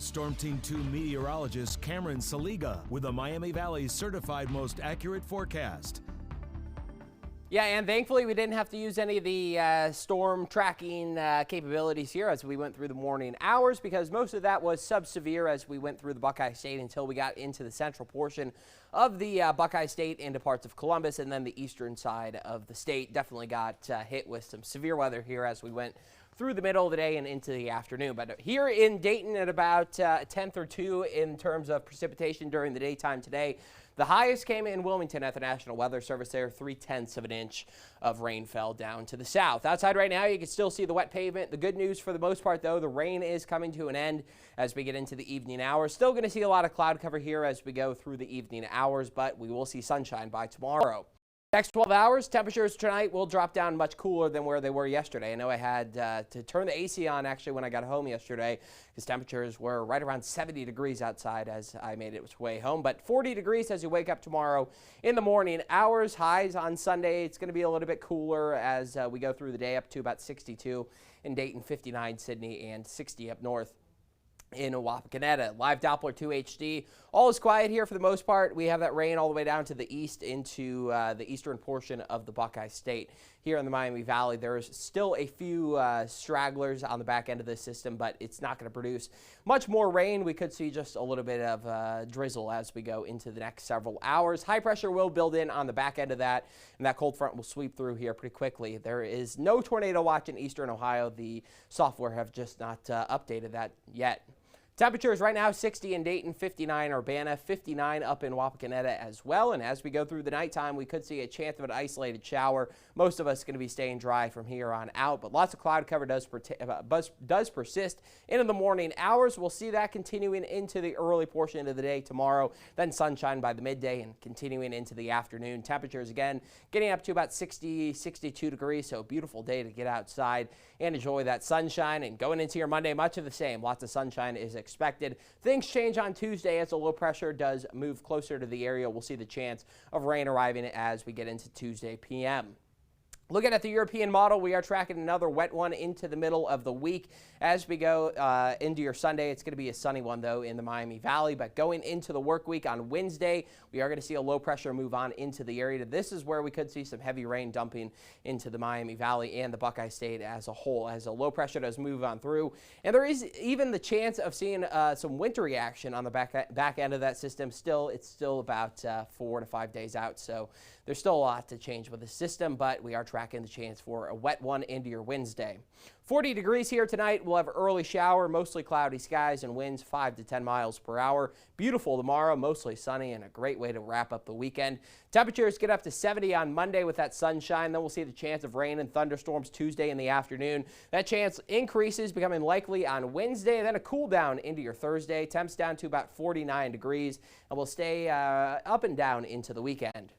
Storm Team 2 meteorologist Cameron Saliga with the Miami Valley's certified most accurate forecast. Yeah, and thankfully we didn't have to use any of the storm tracking capabilities here as we went through the morning hours, because most of that was sub-severe as we went through the Buckeye State until we got into the central portion of the Buckeye State into parts of Columbus, and then the eastern side of the state definitely got hit with some severe weather here as we went through the middle of the day and into the afternoon. But here in Dayton at about a tenth or two in terms of precipitation during the daytime today. The highest came in Wilmington at the National Weather Service there. 3/10 of an inch of rain fell down to the south. Outside right now, you can still see the wet pavement. The good news for the most part, though, the rain is coming to an end as we get into the evening hours. Still going to see a lot of cloud cover here as we go through the evening hours, but we will see sunshine by tomorrow. Next 12 hours, temperatures tonight will drop down much cooler than where they were yesterday. I know I had to turn the AC on actually when I got home yesterday because temperatures were right around 70 degrees outside as I made its way home. But 40 degrees as you wake up tomorrow in the morning hours. Highs on Sunday. It's going to be a little bit cooler as we go through the day, up to about 62 in Dayton, 59 Sydney, and 60 up north in Wapakoneta. Live Doppler 2 HD. All is quiet here for the most part. We have that rain all the way down to the east into the eastern portion of the Buckeye State. Here in the Miami Valley, there's still a few stragglers on the back end of this system, but it's not going to produce much more rain. We could see just a little bit of drizzle as we go into the next several hours. High pressure will build in on the back end of that, and that cold front will sweep through here pretty quickly. There is no tornado watch in eastern Ohio. The software have just not updated that yet. Temperatures right now 60 in Dayton, 59 Urbana, 59 up in Wapakoneta as well. And as we go through the nighttime, we could see a chance of an isolated shower. Most of us going to be staying dry from here on out, but lots of cloud cover does persist into the morning hours. We'll see that continuing into the early portion of the day tomorrow, then sunshine by the midday and continuing into the afternoon. Temperatures again getting up to about 60, 62 degrees, so a beautiful day to get outside and enjoy that sunshine. And going into your Monday, much of the same. Lots of sunshine is expected. Things change on Tuesday as the low pressure does move closer to the area. We'll see the chance of rain arriving as we get into Tuesday p.m. Looking at the European model, we are tracking another wet one into the middle of the week. As we go into your Sunday, it's going to be a sunny one, though, in the Miami Valley. But going into the work week on Wednesday, we are going to see a low pressure move on into the area. This is where we could see some heavy rain dumping into the Miami Valley and the Buckeye State as a whole, as a low pressure does move on through. And there is even the chance of seeing some wintry action on the back end of that system. It's still about 4 to 5 days out, so there's still a lot to change with the system, but we are tracking the chance for a wet one into your Wednesday. 40 degrees here tonight. We'll have early shower, mostly cloudy skies and winds 5 to 10 miles per hour. Beautiful tomorrow, mostly sunny, and a great way to wrap up the weekend. Temperatures get up to 70 on Monday with that sunshine. Then we'll see the chance of rain and thunderstorms Tuesday in the afternoon. That chance increases, becoming likely on Wednesday, and then a cool down into your Thursday. Temps down to about 49 degrees, and we'll stay up and down into the weekend.